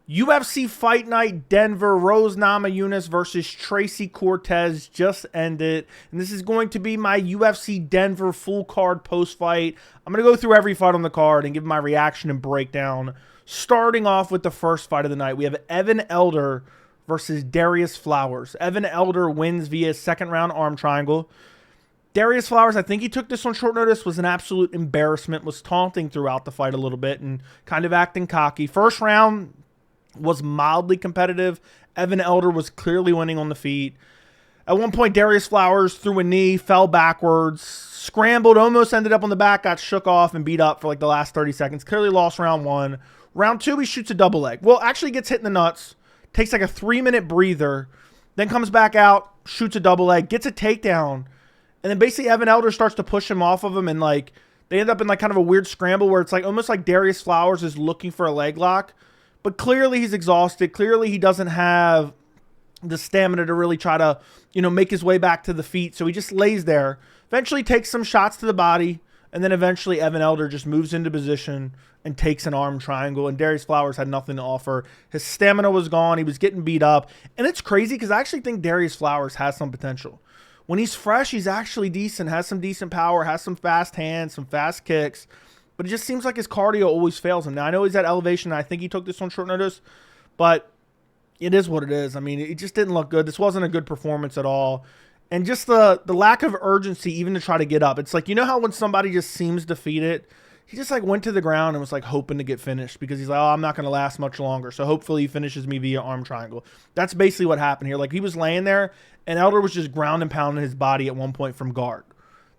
UFC Fight Night Denver, Rose Namajunas versus Tracy Cortez just ended. And this is going to be my UFC Denver full card post-fight. I'm going to go through every fight on the card and give my reaction and breakdown. Starting off with the first fight of the night, we have Evan Elder versus Darrius Flowers. Evan Elder wins via second round arm triangle. Darrius Flowers, I think he took this on short notice, was an absolute embarrassment, was taunting throughout the fight a little bit and kind of acting cocky. First round was mildly competitive. Evan Elder was clearly winning on the feet. At one point, Darrius Flowers threw a knee, fell backwards, scrambled, almost ended up on the back, got shook off and beat up for like the last 30 seconds. Clearly lost round one. Round two, he shoots a double leg. Well, actually gets hit in the nuts, takes like a 3-minute breather, then comes back out, shoots a double leg, gets a takedown, and then basically Evan Elder starts to push him off of him, and like they end up in like kind of a weird scramble where it's like almost like Darrius Flowers is looking for a leg lock. But clearly he's exhausted. Clearly he doesn't have the stamina to really try to, make his way back to the feet. So he just lays there, eventually takes some shots to the body, and then eventually Evan Elder just moves into position and takes an arm triangle. And Darrius Flowers had nothing to offer. His stamina was gone. He was getting beat up. And it's crazy because I actually think Darrius Flowers has some potential. When he's fresh, he's actually decent, has some decent power, has some fast hands, some fast kicks. But it just seems like his cardio always fails him. Now, I know he's at elevation, and I think he took this on short notice, but it is what it is. I mean, it just didn't look good. This wasn't a good performance at all. And just the lack of urgency even to try to get up. It's like, how when somebody just seems defeated, he just like went to the ground and was like hoping to get finished because he's like, oh, I'm not going to last much longer. So hopefully he finishes me via arm triangle. That's basically what happened here. Like he was laying there, and Elder was just ground and pounding his body at one point from guard.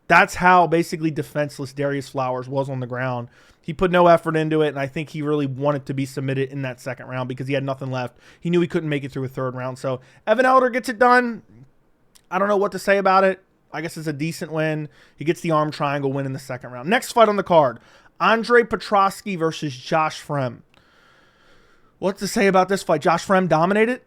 That's how basically defenseless Darrius Flowers was on the ground. He put no effort into it, and I think he really wanted to be submitted in that second round because he had nothing left. He knew he couldn't make it through a third round. So Evan Elder gets it done. I don't know what to say about it. I guess it's a decent win. He gets the arm triangle win in the second round. Next fight on the card, Andre Petroski versus Josh Fremd. What to say about this fight? Josh Fremd dominated.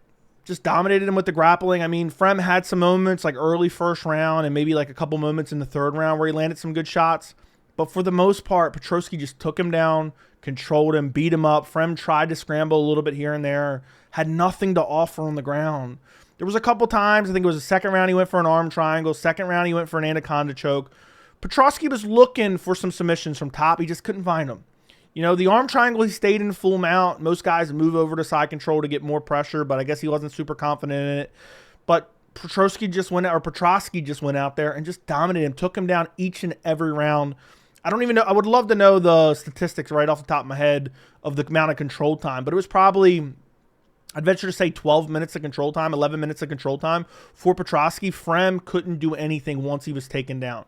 Just dominated him with the grappling. I mean, Fremd had some moments like early first round and maybe like a couple moments in the third round where he landed some good shots. But for the most part, Petroski just took him down, controlled him, beat him up. Fremd tried to scramble a little bit here and there, had nothing to offer on the ground. There was a couple times, I think it was the second round, he went for an arm triangle. Second round, he went for an anaconda choke. Petroski was looking for some submissions from top. He just couldn't find them. The arm triangle, he stayed in full mount. Most guys move over to side control to get more pressure, but I guess he wasn't super confident in it. But Petroski just went out there and just dominated him, took him down each and every round. I don't even know. I would love to know the statistics right off the top of my head of the amount of control time, but it was probably, I'd venture to say 12 minutes of control time, 11 minutes of control time for Petroski. Fremd couldn't do anything once he was taken down.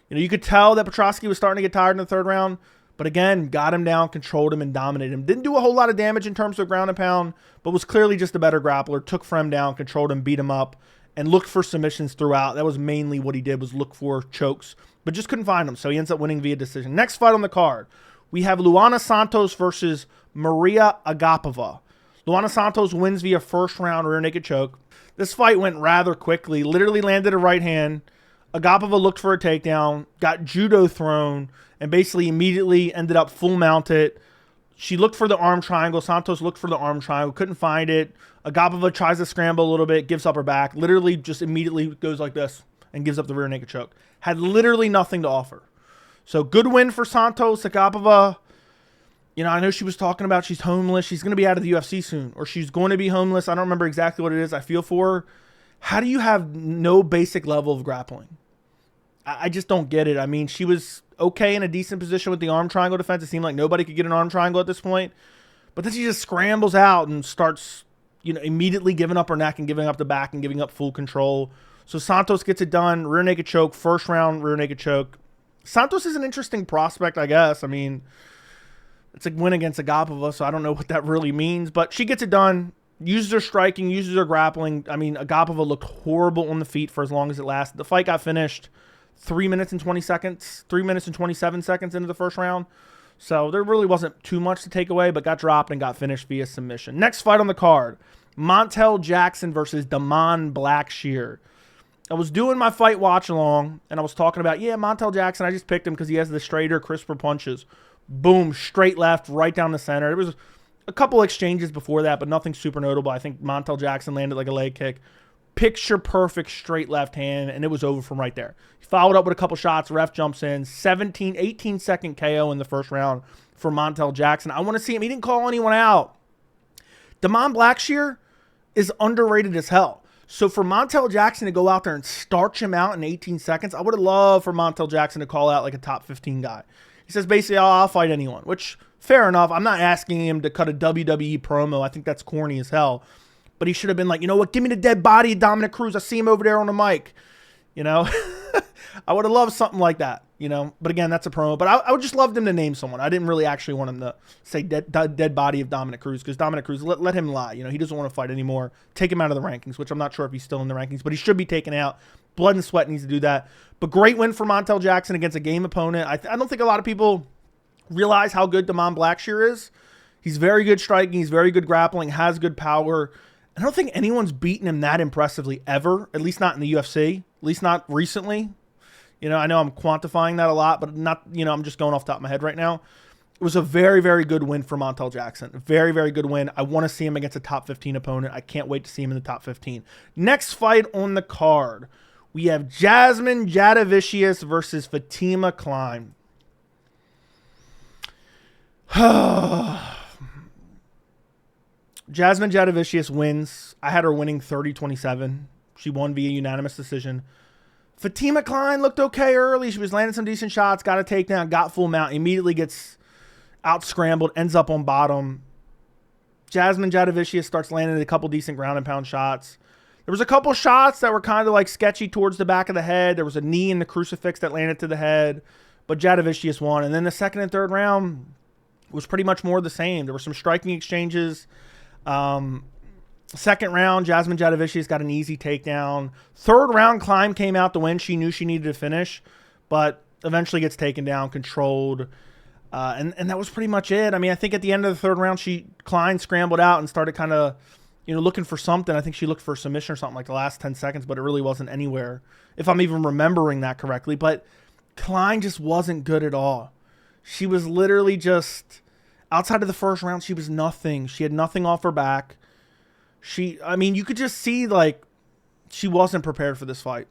You could tell that Petroski was starting to get tired in the third round. But again, got him down, controlled him, and dominated him. Didn't do a whole lot of damage in terms of ground and pound, but was clearly just a better grappler. Took Fremd down, controlled him, beat him up, and looked for submissions throughout. That was mainly what he did, was look for chokes, but just couldn't find them. So he ends up winning via decision. Next fight on the card, we have Luana Santos versus Mariya Agapova. Luana Santos wins via first round rear naked choke. This fight went rather quickly. Literally landed a right hand. Agapova looked for a takedown, got judo thrown, and basically immediately ended up full mounted. She looked for the arm triangle. Santos looked for the arm triangle, couldn't find it. Agapova tries to scramble a little bit, gives up her back, literally just immediately goes like this and gives up the rear naked choke. Had literally nothing to offer. So good win for Santos. Agapova, I know she was talking about she's homeless. She's going to be out of the UFC soon, or she's going to be homeless. I don't remember exactly what it is. I feel for her. How do you have no basic level of grappling? I just don't get it. I mean, she was okay in a decent position with the arm triangle defense. It seemed like nobody could get an arm triangle at this point. But then she just scrambles out and starts, immediately giving up her neck and giving up the back and giving up full control. So Santos gets it done. Rear naked choke. First round rear naked choke. Santos is an interesting prospect, I guess. I mean, it's a win against Agapova, so I don't know what that really means. But she gets it done. Uses her striking. Uses her grappling. I mean, Agapova looked horrible on the feet for as long as it lasted. The fight got finished 3 minutes and 20 seconds, 3 minutes and 27 seconds into the first round. So there really wasn't too much to take away, but got dropped and got finished via submission. Next fight on the card, Montel Jackson versus Damon Blackshear. I was doing my fight watch along, and I was talking about, Montel Jackson, I just picked him because he has the straighter, crisper punches. Boom, straight left, right down the center. It was A couple exchanges before that, but nothing super notable. I think Montel Jackson landed like a leg kick. Picture perfect straight left hand, and it was over from right there. He followed up with a couple shots. Ref jumps in. 18-second KO in the first round for Montel Jackson. I want to see him. He didn't call anyone out. Blackshear is underrated as hell. So for Montel Jackson to go out there and starch him out in 18 seconds, I would have loved for Montel Jackson to call out like a top 15 guy. He says basically, oh, I'll fight anyone, which fair enough. I'm not asking him to cut a WWE promo. I think that's corny as hell. But he should have been like, you know what, give me the dead body of Dominic Cruz. I see him over there on the mic. You know, I would have loved something like that, you know. But again, that's a promo. But I would just love him to name someone. I didn't really actually want him to say dead body of Dominic Cruz, because Dominic Cruz, let him lie. You know, he doesn't want to fight anymore. Take him out of the rankings, which I'm not sure if he's still in the rankings, but he should be taken out. Blood and sweat needs to do that. But great win for Montel Jackson against a game opponent. I don't think a lot of people realize how good Blackshear is. He's very good striking. He's very good grappling, has good power. I don't think anyone's beaten him that impressively ever, at least not in the UFC, at least not recently. You know, I know I'm quantifying that a lot, but not, you know, I'm just going off the top of my head right now. It was a very, very good win for Montel Jackson. Very, very good win. I want to see him against a top 15 opponent. I can't wait to see him in the top 15. Next fight on the card, we have Jasudavicius versus Fatima Kline. Jasudavicius wins. I had her winning 30-27. She won via unanimous decision. Fatima Kline looked okay early. She was landing some decent shots, got a takedown, got full mount, immediately gets out-scrambled, ends up on bottom. Jasudavicius starts landing a couple decent ground and pound shots. There was a couple shots that were kind of like sketchy towards the back of the head. There was a knee in the crucifix that landed to the head, but Jasudavicius won. And then the second and third round was pretty much more the same. There were some striking exchanges. Second round, Jasudavicius got an easy takedown. Third round, Kline came out to win. She knew she needed to finish, but eventually gets taken down, controlled. And that was pretty much it. I mean, I think at the end of the third round, Kline scrambled out and started kind of, you know, looking for something. I think she looked for a submission or something like the last 10 seconds, but it really wasn't anywhere, if I'm even remembering that correctly. But Kline just wasn't good at all. She was literally just, outside of the first round, she was nothing. She had nothing off her back. I mean, you could just see, like, she wasn't prepared for this fight.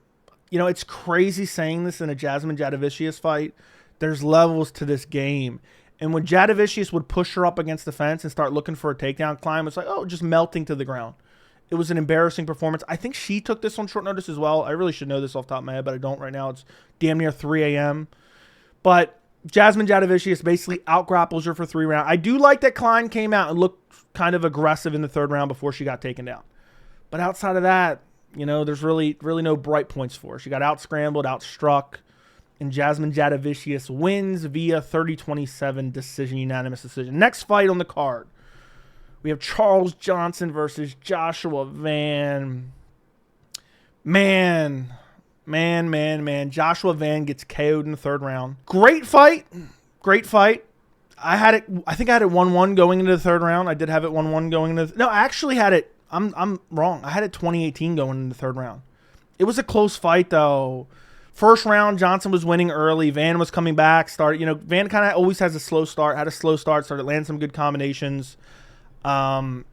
You know, it's crazy saying this in a Jasudavicius fight. There's levels to this game. And when Jasudavicius would push her up against the fence and start looking for a takedown, Kline was like, oh, just melting to the ground. It was an embarrassing performance. I think she took this on short notice as well. I really should know this off the top of my head, but I don't right now. It's damn near 3 a.m. But Jasudavicius basically out-grapples her for 3 rounds. I do like that Kline came out and looked kind of aggressive in the third round before she got taken down. But outside of that, you know, there's really no bright points for her. She got out-scrambled, out-struck, and Jasudavicius wins via 30-27 decision, unanimous decision. Next fight on the card, we have Charles Johnson versus Joshua Van. Man. Joshua Van gets KO'd in the third round. Great fight. I think I had it 1-1 going into the third round. I did have it 1-1 going into no, I actually had it. I'm wrong. I had it 20-18 going into the third round. It was a close fight though. First round, Johnson was winning early. Van was coming back. Van kind of always has a slow start. Had a slow start. Started landing some good combinations. There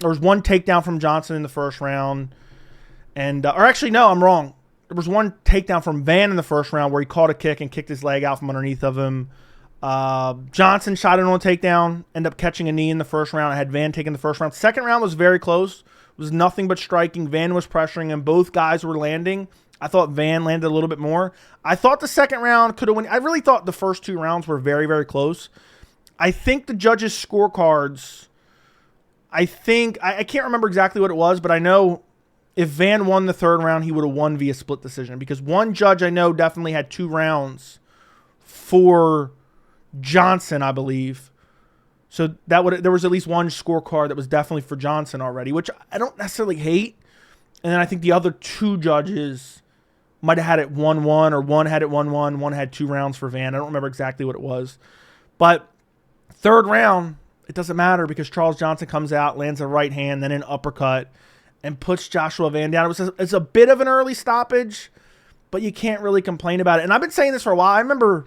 was one takedown from Johnson in the first round, and or actually no, I'm wrong. There was one takedown from Van in the first round where he caught a kick and kicked his leg out from underneath of him. Johnson shot it on a takedown, ended up catching a knee in the first round. I had Van taking the first round. Second round was very close. It was nothing but striking. Van was pressuring him. Both guys were landing. I thought Van landed a little bit more. I thought the second round could have won. I really thought the first 2 rounds were very, very close. I think the judges' scorecards, I can't remember exactly what it was, but I know if Van won the third round, he would have won via split decision, because one judge I know definitely had 2 rounds for Johnson, I believe. So there was at least one scorecard that was definitely for Johnson already, which I don't necessarily hate. And then I think the other 2 judges might have had it 1-1, or one had it 1-1, one had 2 rounds for Van. I don't remember exactly what it was. But third round, it doesn't matter, because Charles Johnson comes out, lands a right hand, then an uppercut, and puts Joshua Van down. It's a bit of an early stoppage, but you can't really complain about it. And I've been saying this for a while. I remember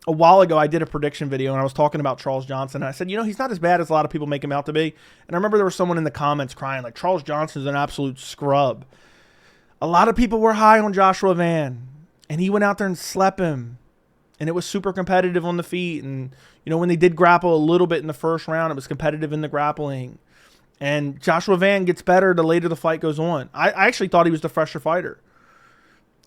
a while ago, I did a prediction video, and I was talking about Charles Johnson. And I said, he's not as bad as a lot of people make him out to be. And I remember there was someone in the comments crying, like, Charles Johnson is an absolute scrub. A lot of people were high on Joshua Van, and he went out there and slept him. And it was super competitive on the feet. And, when they did grapple a little bit in the first round, it was competitive in the grappling. And Joshua Van gets better the later the fight goes on. I actually thought he was the fresher fighter.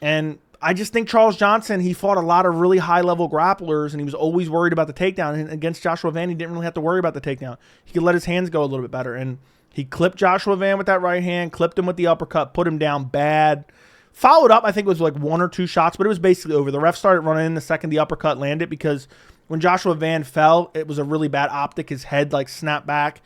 And I just think Charles Johnson, he fought a lot of really high-level grapplers, and he was always worried about the takedown. And against Joshua Van, he didn't really have to worry about the takedown. He could let his hands go a little bit better. And he clipped Joshua Van with that right hand, clipped him with the uppercut, put him down bad. Followed up, I think it was like 1 or 2 shots, but it was basically over. The ref started running in the second the uppercut landed, because when Joshua Van fell, it was a really bad optic. His head like snapped back.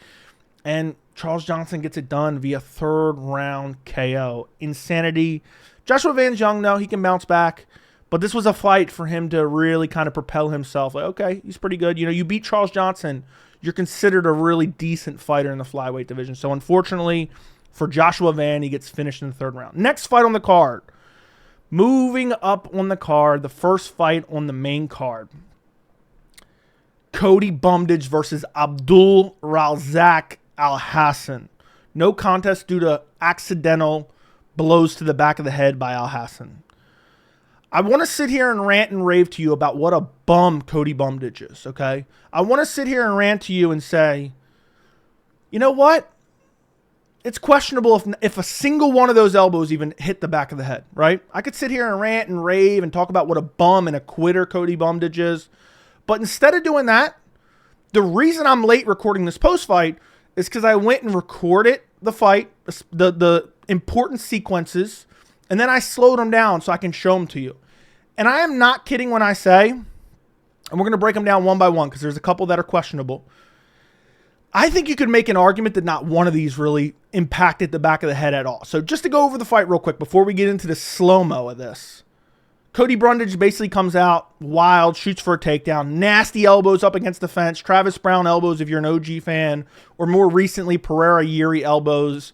And Charles Johnson gets it done via 3rd round KO. Insanity. Joshua Van's young, though. He can bounce back. But this was a fight for him to really kind of propel himself. Like, okay, he's pretty good. You beat Charles Johnson, you're considered a really decent fighter in the flyweight division. So, unfortunately, for Joshua Van, he gets finished in the 3rd round. Next fight on the card. Moving up on the card, the first fight on the main card. Cody Brundage versus Abdul Razak Alhassan. No contest due to accidental blows to the back of the head by Alhassan. I want to sit here and rant and rave to you about what a bum Cody Brundage is, okay? I want to sit here and rant to you and say, you know what? It's questionable if a single one of those elbows even hit the back of the head, right? I could sit here and rant and rave and talk about what a bum and a quitter Cody Brundage is. But instead of doing that, the reason I'm late recording this post-fight is because I went and recorded the fight, the important sequences, and then I slowed them down so I can show them to you. And I am not kidding when I say, and we're going to break them down one by one because there's a couple that are questionable. I think you could make an argument that not one of these really impacted the back of the head at all. So just to go over the fight real quick before we get into the slow-mo of this. Cody Brundage basically comes out wild, shoots for a takedown, nasty elbows up against the fence, Travis Brown elbows if you're an OG fan, or more recently Pereira Yuri elbows.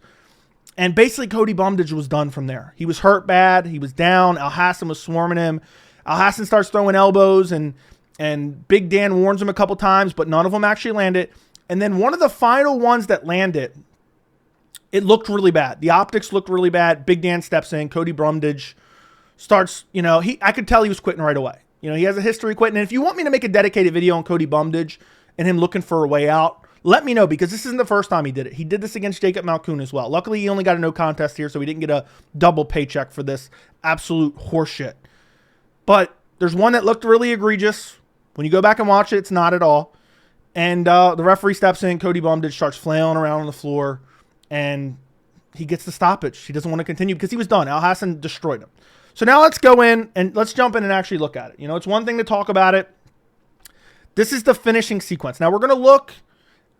And basically Cody Brundage was done from there. He was hurt bad, he was down, Alhassan was swarming him. Alhassan starts throwing elbows, and Big Dan warns him a couple times, but none of them actually landed. And then one of the final ones that landed, it looked really bad. The optics looked really bad. Big Dan steps in, Cody Brundage starts, I could tell he was quitting right away. He has a history quitting. And if you want me to make a dedicated video on Cody Brundage and him looking for a way out, let me know, because this isn't the first time he did it. He did this against Jacob Malkoun as well. Luckily, he only got a no contest here, so he didn't get a double paycheck for this absolute horseshit. But there's one that looked really egregious. When you go back and watch it, it's not at all. And the referee steps in, Cody Brundage starts flailing around on the floor, and he gets the stoppage. He doesn't want to continue because he was done. Alhassan destroyed him. So now let's go in and let's jump in and actually look at it. It's one thing to talk about it. This is the finishing sequence. Now we're going to look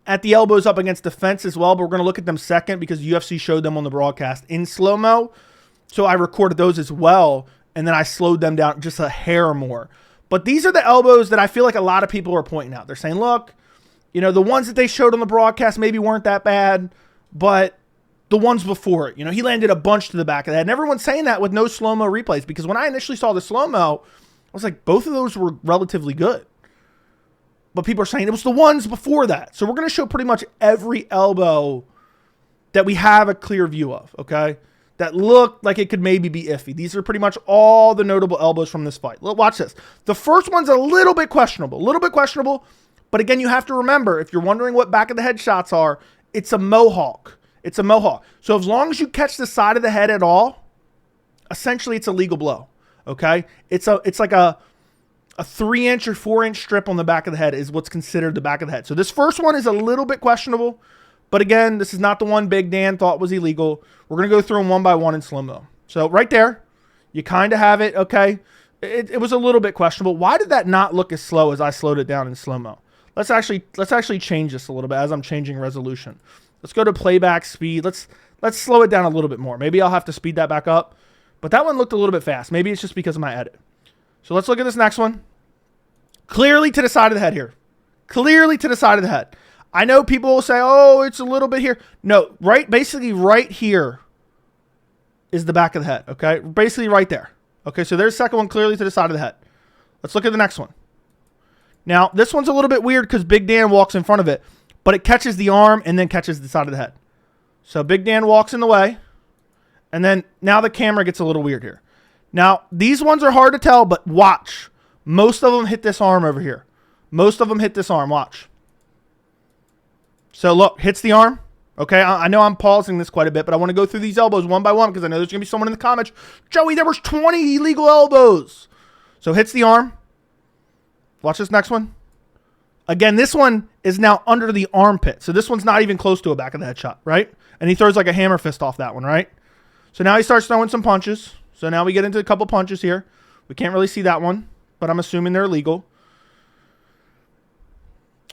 at the elbows up against the fence as well, but we're going to look at them second because UFC showed them on the broadcast in slow-mo. So I recorded those as well, and then I slowed them down just a hair more. But these are the elbows that I feel like a lot of people are pointing out. They're saying, look, the ones that they showed on the broadcast maybe weren't that bad, but the ones before it, he landed a bunch to the back of the head. And everyone's saying that with no slow-mo replays, because when I initially saw the slow-mo, I was like, both of those were relatively good. But people are saying it was the ones before that. So we're going to show pretty much every elbow that we have a clear view of, okay? That looked like it could maybe be iffy. These are pretty much all the notable elbows from this fight. Watch this. The first one's a little bit questionable. But again, you have to remember, if you're wondering what back of the head shots are, it's a mohawk. It's a mohawk. So as long as you catch the side of the head at all, essentially it's a legal blow, okay? It's like a 3-inch or 4-inch strip on the back of the head is what's considered the back of the head. So this first one is a little bit questionable, but again, this is not the one Big Dan thought was illegal. We're going to go through them one by one in slow-mo. So right there, you kind of have it, okay? It was a little bit questionable. Why did that not look as slow as I slowed it down in slow-mo? Let's actually change this a little bit as I'm changing resolution. Let's go to playback speed. Let's slow it down a little bit more. Maybe I'll have to speed that back up. But that one looked a little bit fast. Maybe it's just because of my edit. So let's look at this next one. Clearly to the side of the head here. Clearly to the side of the head. I know people will say, oh, it's a little bit here. No, basically right here is the back of the head, okay? Basically right there. Okay, so there's the second one clearly to the side of the head. Let's look at the next one. Now, this one's a little bit weird because Big Dan walks in front of it, but it catches the arm and then catches the side of the head. So Big Dan walks in the way, and then now the camera gets a little weird here. Now, these ones are hard to tell, but watch. Most of them hit this arm over here. Most of them hit this arm. Watch. So look, hits the arm. Okay, I know I'm pausing this quite a bit, but I want to go through these elbows one by one because I know there's going to be someone in the comments. Joey, there was 20 illegal elbows. So hits the arm. Watch this next one. Again, this one is now under the armpit. So this one's not even close to a back of the head shot, right? And he throws like a hammer fist off that one, right? So now he starts throwing some punches. So now we get into a couple punches here. We can't really see that one, but I'm assuming they're illegal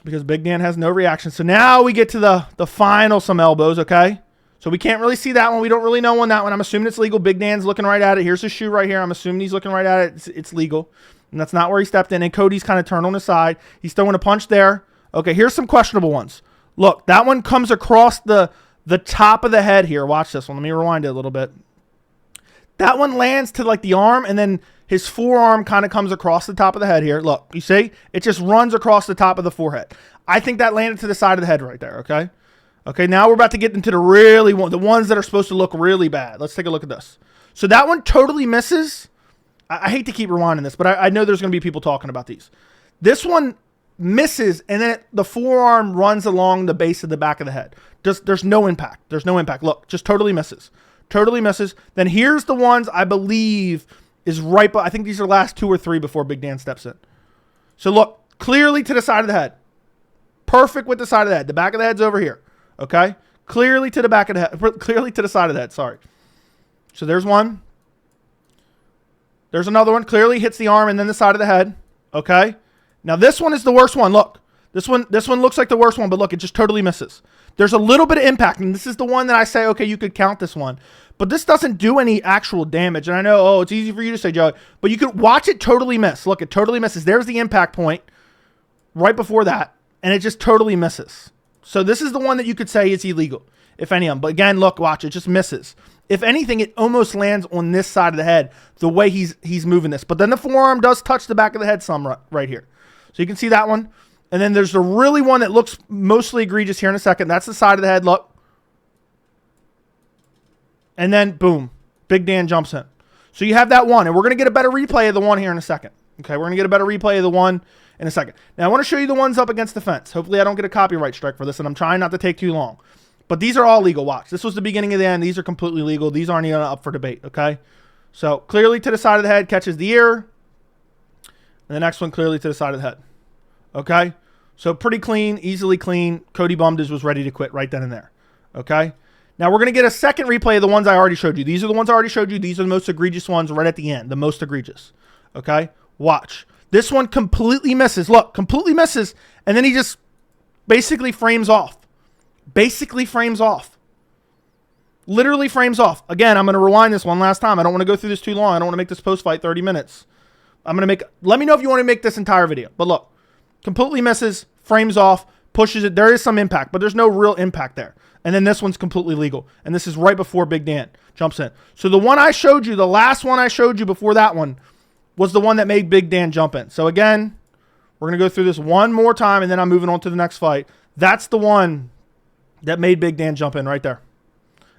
because Big Dan has no reaction. So now we get to the final some elbows, okay? So we can't really see that one. We don't really know on that one. I'm assuming it's legal. Big Dan's looking right at it. Here's his shoe right here. I'm assuming he's looking right at it. It's legal. And that's not where he stepped in. And Cody's kind of turned on his side. He's throwing a punch there. Okay, here's some questionable ones. Look, that one comes across the top of the head here. Watch this one. Let me rewind it a little bit. That one lands to like the arm, and then his forearm kind of comes across the top of the head here. Look, you see? It just runs across the top of the forehead. I think that landed to the side of the head right there, okay? Okay, now we're about to get into the ones that are supposed to look really bad. Let's take a look at this. So that one totally misses. I hate to keep rewinding this, but I know there's going to be people talking about these. This one misses, and then the forearm runs along the base of the back of the head. There's no impact. There's no impact. Look, just totally misses. Totally misses. Then here's the ones I believe is right, but I think these are the last 2 or 3 before Big Dan steps in. So look, clearly to the side of the head. Perfect with the side of the head. The back of the head's over here. Okay? Clearly to the back of the head. Clearly to the side of the head. Sorry. So there's one. There's another one. Clearly hits the arm and then the side of the head. Okay? Now this one is the worst one. Look. This one looks like the worst one, but look, it just totally misses. There's a little bit of impact, and this is the one that I say, okay, you could count this one. But this doesn't do any actual damage. And I know, oh, it's easy for you to say, Joey, but you could watch it totally miss. Look, it totally misses. There's the impact point right before that, and it just totally misses. So this is the one that you could say is illegal, if any of them. But again, look, watch, it just misses. If anything, it almost lands on this side of the head the way he's moving this. But then the forearm does touch the back of the head some right here. So you can see that one. And then there's the really one that looks mostly egregious here in a second. That's the side of the head. Look. And then, boom. Big Dan jumps in. So you have that one. And we're going to get a better replay of the one here in a second. Okay, we're going to get a better replay of the one in a second. Now, I want to show you the ones up against the fence. Hopefully, I don't get a copyright strike for this, and I'm trying not to take too long. But these are all legal. Watch. This was the beginning of the end. These are completely legal. These aren't even up for debate, okay? So, clearly to the side of the head, catches the ear. And the next one clearly to the side of the head. Okay? So pretty clean, easily clean. Cody Brundage was ready to quit right then and there. Okay? Now we're going to get a second replay of the ones I already showed you. These are the ones I already showed you. These are the most egregious ones right at the end. The most egregious. Okay? Watch. This one completely misses. Look, completely misses. And then he just basically frames off. Basically frames off. Literally frames off. Again, I'm going to rewind this one last time. I don't want to go through this too long. I don't want to make this post-fight 30 minutes. Let me know if you want to make this entire video. But look. Completely misses, frames off, pushes it. There is some impact, but there's no real impact there. And then this one's completely legal. And this is right before Big Dan jumps in. So the one I showed you, the last one I showed you before that one, was the one that made Big Dan jump in. So again, we're going to go through this one more time, and then I'm moving on to the next fight. That's the one that made Big Dan jump in right there.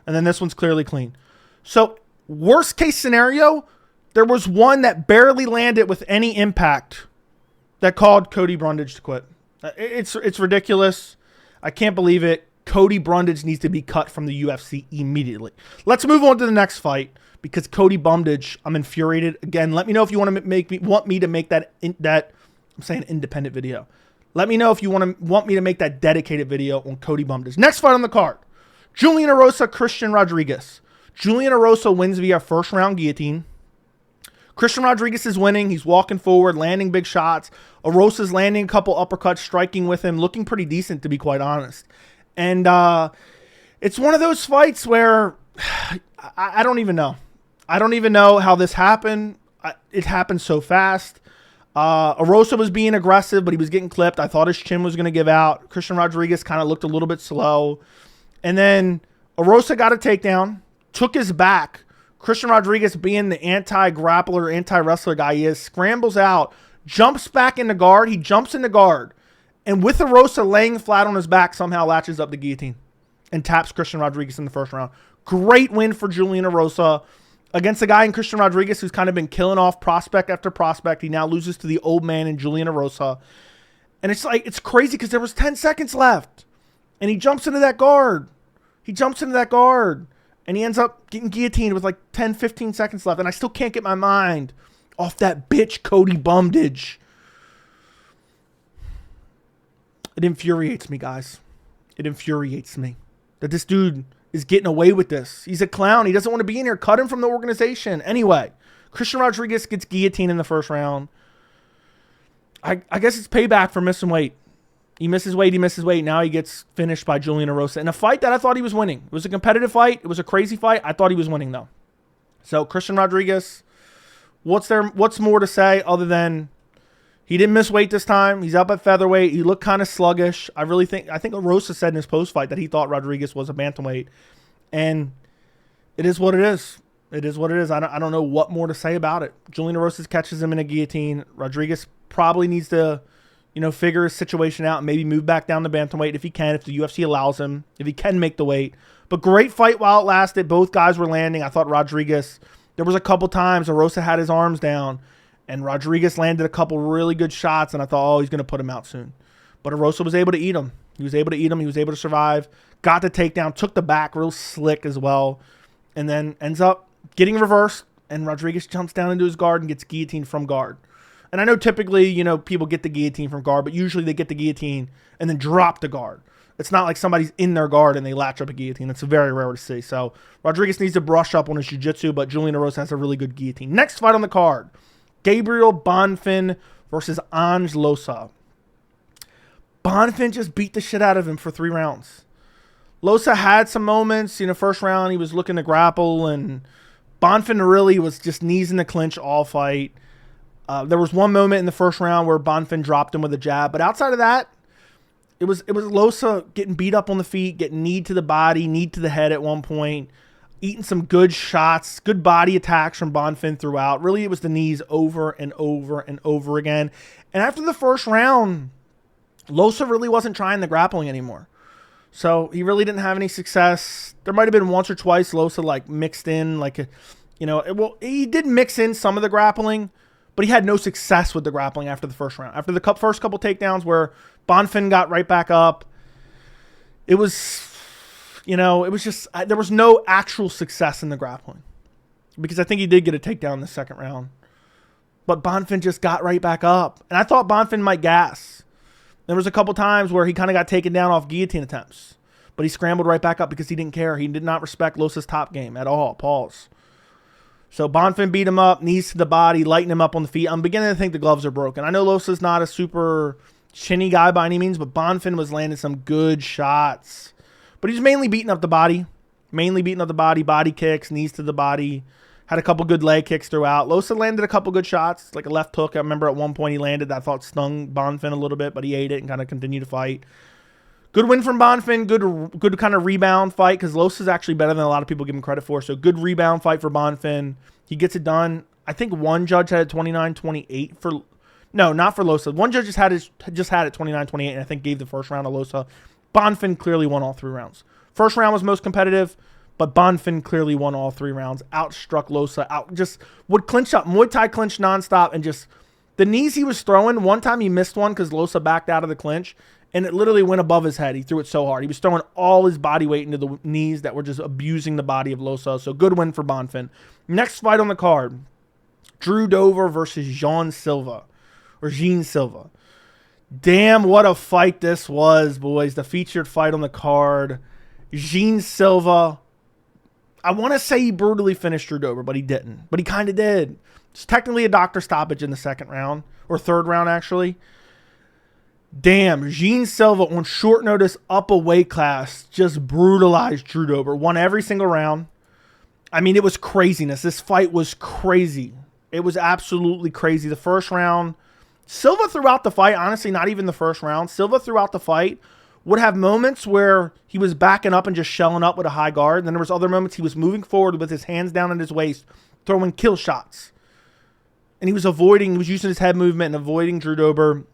And then this one's clearly clean. So worst case scenario, there was one that barely landed with any impact that called Cody Brundage to quit. It's ridiculous. I can't believe it. Cody Brundage needs to be cut from the UFC immediately. Let's move on to the next fight because Cody Brundage, I'm infuriated. Again, let me know if you want me to make that I'm saying independent video. Let me know if you want me to make that dedicated video on Cody Brundage. Next fight on the card. Julian Erosa, Christian Rodriguez. Julian Erosa wins via first round guillotine. Christian Rodriguez is winning. He's walking forward, landing big shots. Erosa's landing a couple uppercuts, striking with him, looking pretty decent, to be quite honest. And it's one of those fights where I don't even know. I don't even know how this happened. It happened so fast. Erosa was being aggressive, but he was getting clipped. I thought his chin was going to give out. Christian Rodriguez kind of looked a little bit slow. And then Erosa got a takedown, took his back. Christian Rodriguez, being the anti-grappler, anti-wrestler guy he is, scrambles out, jumps back into guard. He jumps into guard. And with Erosa laying flat on his back, somehow latches up the guillotine and taps Christian Rodriguez in the first round. Great win for Julian Erosa against a guy in Christian Rodriguez who's kind of been killing off prospect after prospect. He now loses to the old man in Julian Erosa. And it's like, it's crazy because there was 10 seconds left. And he jumps into that guard. And he ends up getting guillotined with like 10, 15 seconds left. And I still can't get my mind off that bitch Cody Brundage. It infuriates me, guys. It infuriates me that this dude is getting away with this. He's a clown. He doesn't want to be in here. Cut him from the organization. Anyway, Christian Rodriguez gets guillotined in the first round. I guess it's payback for missing weight. He misses weight. Now he gets finished by Julian Erosa in a fight that I thought he was winning. It was a competitive fight. It was a crazy fight. I thought he was winning, though. So, Christian Rodriguez, what's more to say other than he didn't miss weight this time. He's up at featherweight. He looked kind of sluggish. I think Erosa said in his post-fight that he thought Rodriguez was a bantamweight. And it is what it is. It is what it is. I don't know what more to say about it. Julian Erosa catches him in a guillotine. Rodriguez probably needs to, figure his situation out and maybe move back down to bantamweight if he can, if the UFC allows him, if he can make the weight. But great fight while it lasted. Both guys were landing. I thought Rodriguez, there was a couple times Erosa had his arms down and Rodriguez landed a couple really good shots, and I thought, oh, he's going to put him out soon. But Erosa was able to eat him. He was able to survive. Got the takedown, took the back, real slick as well, and then ends up getting reversed, and Rodriguez jumps down into his guard and gets guillotined from guard. And I know typically, people get the guillotine from guard, but usually they get the guillotine and then drop the guard. It's not like somebody's in their guard and they latch up a guillotine. That's very rare to see. So Rodriguez needs to brush up on his jiu-jitsu, but Julian Erosa has a really good guillotine. Next fight on the card, Gabriel Bonfim versus Ange Loosa. Bonfim just beat the shit out of him for 3 rounds. Loosa had some moments. First round he was looking to grapple, and Bonfim really was just knees in the clinch all fight. There was one moment in the first round where Bonfim dropped him with a jab, but outside of that, it was Loosa getting beat up on the feet, getting knee to the body, knee to the head at one point, eating some good shots, good body attacks from Bonfim throughout. Really, it was the knees over and over and over again. And after the first round, Loosa really wasn't trying the grappling anymore. So he really didn't have any success. There might have been once or twice Loosa mixed in he did mix in some of the grappling, but he had no success with the grappling after the first round. After the first couple takedowns where Bonfim got right back up, it was, it was just, there was no actual success in the grappling. Because I think he did get a takedown in the second round. But Bonfim just got right back up. And I thought Bonfim might gas. There was a couple times where he kind of got taken down off guillotine attempts. But he scrambled right back up because he didn't care. He did not respect Loosa's top game at all. Pause. So Bonfim beat him up, knees to the body, lighting him up on the feet. I'm beginning to think the gloves are broken. I know Loosa's not a super chinny guy by any means, but Bonfim was landing some good shots. But he's mainly beating up the body. Body kicks, knees to the body. Had a couple good leg kicks throughout. Loosa landed a couple good shots, like a left hook. I remember at one point he landed that I thought stung Bonfim a little bit, but he ate it and kind of continued to fight. Good win from Bonfim. Good kind of rebound fight because Loosa's actually better than a lot of people give him credit for. So good rebound fight for Bonfim. He gets it done. I think one judge had it 29-28 for... No, not for Loosa. One judge just had it 29-28 and I think gave the first round to Loosa. Bonfim clearly won all 3 rounds. First round was most competitive, but Bonfim clearly won all 3 rounds. Outstruck Loosa. Just would clinch up. Muay Thai clinch nonstop and just... The knees he was throwing, one time he missed one because Loosa backed out of the clinch. And it literally went above his head. He threw it so hard. He was throwing all his body weight into the knees that were just abusing the body of Loosa. So good win for Bonfim. Next fight on the card, Drew Dober versus Jean Silva. Damn, what a fight this was, boys. The featured fight on the card. Jean Silva. I want to say he brutally finished Drew Dober, but he didn't. But he kind of did. It's technically a doctor stoppage in the second round. Or third round, actually. Damn, Jean Silva on short notice up a weight class just brutalized Drew Dober. Won every single round. I mean, it was craziness. This fight was crazy. It was absolutely crazy. The first round, Silva throughout the fight, honestly, not even the first round, Silva throughout the fight would have moments where he was backing up and just shelling up with a high guard. And then there was other moments he was moving forward with his hands down at his waist, throwing kill shots. and he was using his head movement and avoiding Drew Dober.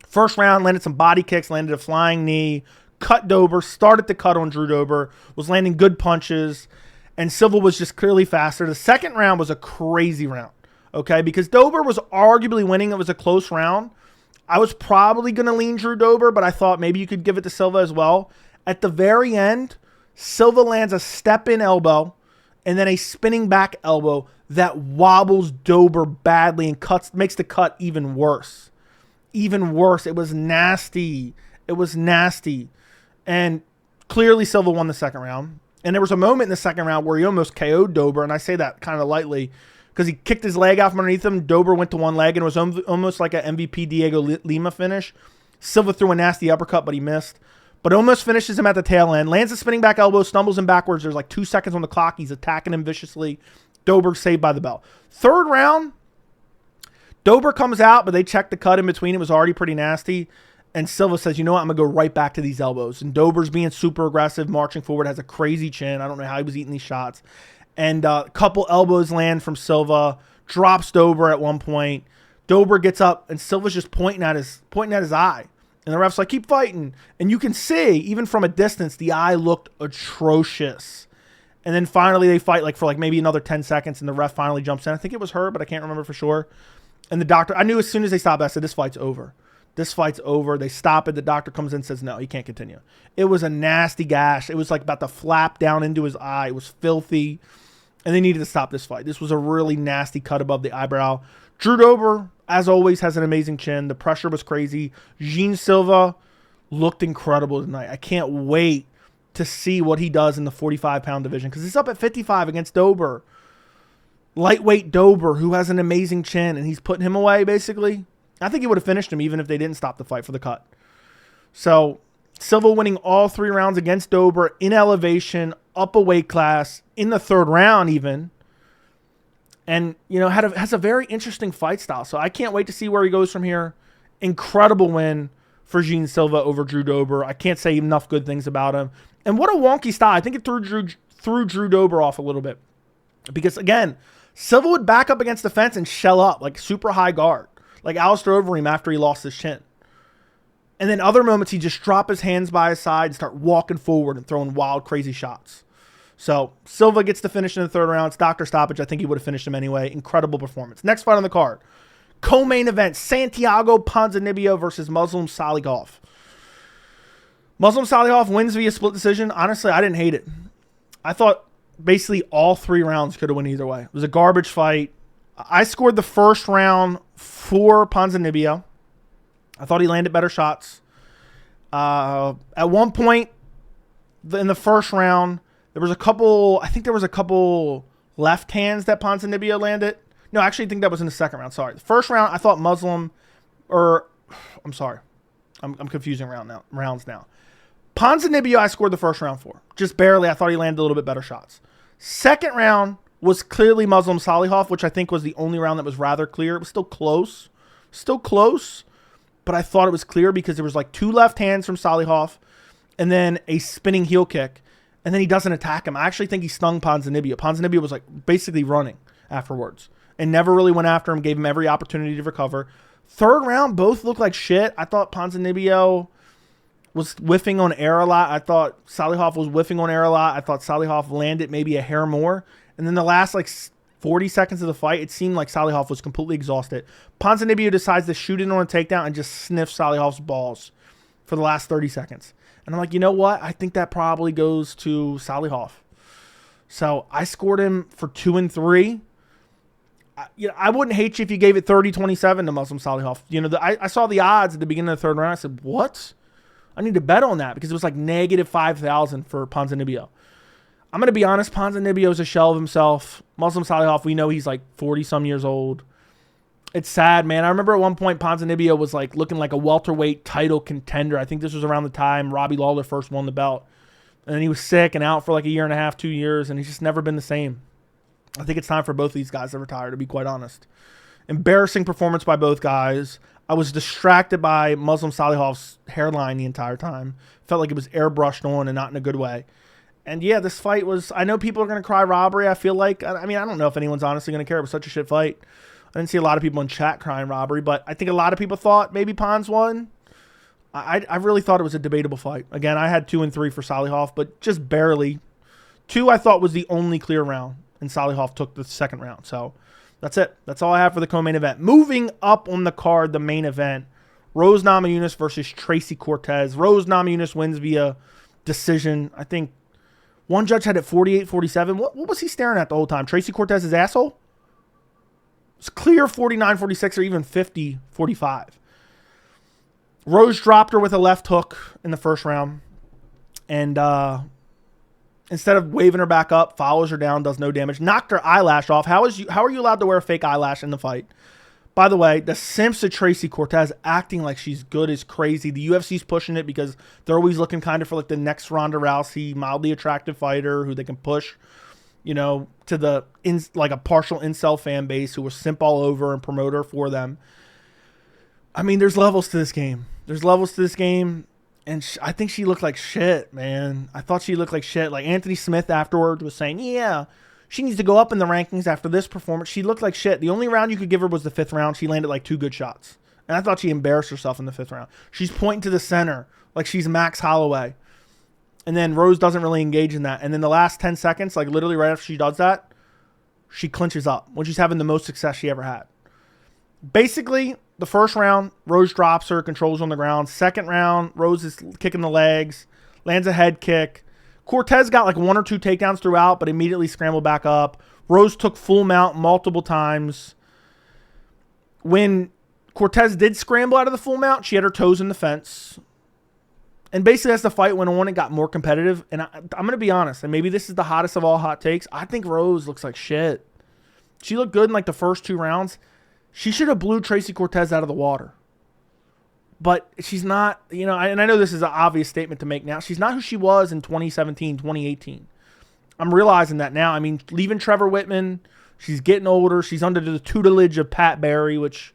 First round, landed some body kicks, landed a flying knee, cut Dober, started to cut on Drew Dober, was landing good punches, and Silva was just clearly faster. The second round was a crazy round, okay, because Dober was arguably winning. It was a close round. I was probably going to lean Drew Dober, but I thought maybe you could give it to Silva as well. At the very end, Silva lands a step-in elbow and then a spinning back elbow that wobbles Dober badly and makes the cut even worse. Even worse. It was nasty. It was nasty. And clearly Silva won the second round. And there was a moment in the second round where he almost KO'd Dober, and I say that kind of lightly because he kicked his leg out from underneath him. Dober went to one leg, and it was almost like an MVP Diego Lima finish. Silva threw a nasty uppercut, but he missed. But almost finishes him at the tail end. Lands a spinning back elbow, stumbles him backwards. There's like 2 seconds on the clock. He's attacking him viciously. Dober saved by the bell. Third round, Dober comes out, but they checked the cut in between. It was already pretty nasty. And Silva says, you know what, I'm going to go right back to these elbows. And Dober's being super aggressive, marching forward, has a crazy chin. I don't know how he was eating these shots. And a couple elbows land from Silva, drops Dober at one point. Dober gets up, and Silva's just pointing at his eye. And the ref's like, keep fighting. And you can see, even from a distance, the eye looked atrocious. And then finally they fight for maybe another 10 seconds, and the ref finally jumps in. I think it was her, but I can't remember for sure. And the doctor, I knew as soon as they stopped, I said, this fight's over. This fight's over. They stop it. The doctor comes in and says, no, he can't continue. It was a nasty gash. It was like about to flap down into his eye. It was filthy. And they needed to stop this fight. This was a really nasty cut above the eyebrow. Drew Dober, as always, has an amazing chin. The pressure was crazy. Jean Silva looked incredible tonight. I can't wait to see what he does in the 45-pound division because he's up at 55 against Dober. Lightweight Dober, who has an amazing chin, and he's putting him away, basically. I think he would have finished him even if they didn't stop the fight for the cut. So Silva winning all 3 rounds against Dober in elevation, up a weight class, in the third round even. And, you know, has a very interesting fight style. So I can't wait to see where he goes from here. Incredible win for Jean Silva over Drew Dober. I can't say enough good things about him. And what a wonky style. I think it threw Drew Dober off a little bit. Because, again, Silva would back up against the fence and shell up, like super high guard. Like Alistair Overeem after he lost his chin. And then other moments, he'd just drop his hands by his side and start walking forward and throwing wild, crazy shots. So Silva gets to finish in the third round. It's doctor stoppage. I think he would have finished him anyway. Incredible performance. Next fight on the card. Co-main event, Santiago Ponzinibbio versus Muslim Salikhov. Muslim Salikhov wins via split decision. Honestly, I didn't hate it. I thought basically all 3 rounds could have went either way. It was a garbage fight. I scored the first round for Ponzinibbio. I thought he landed better shots. At one point in the first round, there was a couple left hands that Ponzinibbio landed. No, actually, I think that was in the second round. Sorry. The first round, I thought I'm sorry. I'm confusing rounds now. Ponzinibbio, I scored the first round for. Just barely. I thought he landed a little bit better shots. Second round was clearly Muslim Salikhov, which I think was the only round that was rather clear. It was still close. But I thought it was clear because there was like 2 left hands from Salikhov and then a spinning heel kick. And then he doesn't attack him. I actually think he stung Ponzinibbio. Ponzinibbio was like basically running afterwards and never really went after him, gave him every opportunity to recover. Third round, both looked like shit. I thought Ponzinibbio was whiffing on air a lot. I thought Salikhov was whiffing on air a lot. I thought Salikhov landed maybe a hair more. And then the last 40 seconds of the fight, it seemed like Salikhov was completely exhausted. Ponzinibbio decides to shoot in on a takedown and just sniff Salikhov's balls for the last 30 seconds. And I'm like, you know what? I think that probably goes to Salikhov. So I scored him for 2 and 3. I wouldn't hate you if you gave it 30-27 to Muslim Salikhov. I saw the odds at the beginning of the third round. I said, what? I need to bet on that because it was like negative 5,000 for Ponzinibbio. I'm going to be honest, Ponzinibbio is a shell of himself. Muslim Salikhov, we know he's like 40-some years old. It's sad, man. I remember at one point Ponzinibbio was like looking like a welterweight title contender. I think this was around the time Robbie Lawler first won the belt. And then he was sick and out for like a year and a half, 2 years, and he's just never been the same. I think it's time for both of these guys to retire, to be quite honest. Embarrassing performance by both guys. I was distracted by Muslim Salikhov's hairline the entire time. Felt like it was airbrushed on and not in a good way. And yeah, this fight was, I know people are going to cry robbery, I feel like. I mean, I don't know if anyone's honestly going to care. It was such a shit fight. I didn't see a lot of people in chat crying robbery, but I think a lot of people thought maybe Pons won. I really thought it was a debatable fight. Again, I had 2 and 3 for Salikhov, but just barely. 2 I thought was the only clear round, and Salikhov took the second round. So that's it. That's all I have for the co-main event. Moving up on the card, the main event, Rose Namajunas versus Tracy Cortez. Rose Namajunas wins via decision. I think one judge had it 48-47. What was he staring at the whole time? Tracy Cortez's asshole? It's clear 49-46 or even 50-45. Rose dropped her with a left hook in the first round. And instead of waving her back up, follows her down, does no damage. Knocked her eyelash off. How are you allowed to wear a fake eyelash in the fight? By the way, the simps of Tracy Cortez acting like she's good is crazy. The UFC's pushing it because they're always looking kind of for like the next Ronda Rousey, mildly attractive fighter who they can push, you know, to the like a partial incel fan base who will simp all over and promote her for them. I mean, there's levels to this game. There's levels to this game. And I think she looked like shit, man. I thought she looked like shit. Like Anthony Smith afterwards was saying, yeah, she needs to go up in the rankings after this performance. She looked like shit. The only round you could give her was the 5th round. She landed like 2 good shots. And I thought she embarrassed herself in the 5th round. She's pointing to the center like she's Max Holloway. And then Rose doesn't really engage in that. And then the last 10 seconds, like literally right after she does that, she clinches up when she's having the most success she ever had. Basically, the first round, Rose drops her, controls on the ground. Second round, Rose is kicking the legs, lands a head kick. Cortez got like 1 or 2 takedowns throughout, but immediately scrambled back up. Rose took full mount multiple times. When Cortez did scramble out of the full mount, she had her toes in the fence. And basically, as the fight went on, it got more competitive. And I'm going to be honest, and maybe this is the hottest of all hot takes. I think Rose looks like shit. She looked good in like the first 2 rounds. She should have blew Tracy Cortez out of the water. But she's not, you know, and I know this is an obvious statement to make now. She's not who she was in 2017, 2018. I'm realizing that now. I mean, leaving Trevor Whitman, she's getting older. She's under the tutelage of Pat Barry, which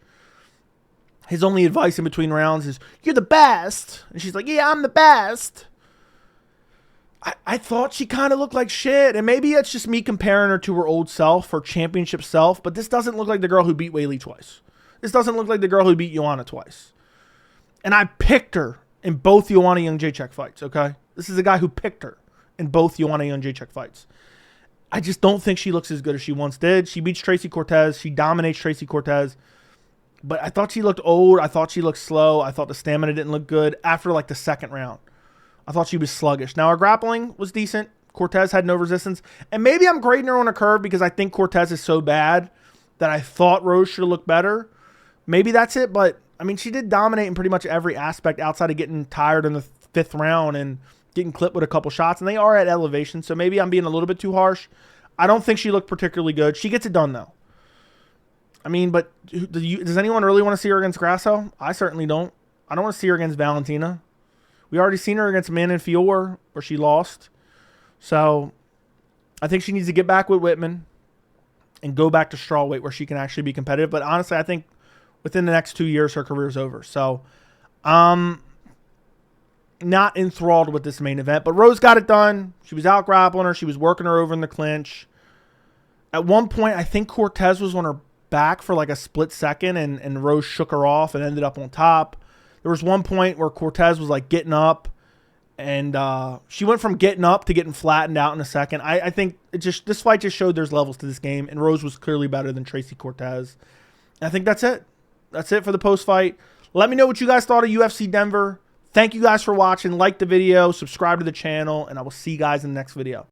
his only advice in between rounds is, you're the best. And she's like, yeah, I'm the best. I thought she kind of looked like shit. And maybe it's just me comparing her to her old self, her championship self. But this doesn't look like the girl who beat Weili twice. This doesn't look like the girl who beat Joanna twice. And I picked her in both Joanna Jędrzejczyk fights, okay? This is a guy who picked her in both Joanna Jędrzejczyk fights. I just don't think she looks as good as she once did. She beats Tracy Cortez. She dominates Tracy Cortez. But I thought she looked old. I thought she looked slow. I thought the stamina didn't look good after like the second round. I thought she was sluggish. Now, her grappling was decent. Cortez had no resistance. And maybe I'm grading her on a curve because I think Cortez is so bad that I thought Rose should have looked better. Maybe that's it, but I mean, she did dominate in pretty much every aspect outside of getting tired in the 5th round and getting clipped with a couple shots. And they are at elevation, so maybe I'm being a little bit too harsh. I don't think she looked particularly good. She gets it done, though. I mean, but does anyone really want to see her against Grasso? I certainly don't. I don't want to see her against Valentina. We already seen her against Manon Fiore, where she lost. So I think she needs to get back with Whitman and go back to strawweight where she can actually be competitive. But honestly, I think within the next 2 years, her career's over. So not enthralled with this main event. But Rose got it done. She was out grappling her. She was working her over in the clinch. At one point, I think Cortez was on her back for like a split second, and Rose shook her off and ended up on top. There was one point where Cortez was like getting up, and she went from getting up to getting flattened out in a second. I think this fight just showed there's levels to this game, and Rose was clearly better than Tracy Cortez. And I think that's it. That's it for the post-fight. Let me know what you guys thought of UFC Denver. Thank you guys for watching. Like the video, subscribe to the channel, and I will see you guys in the next video.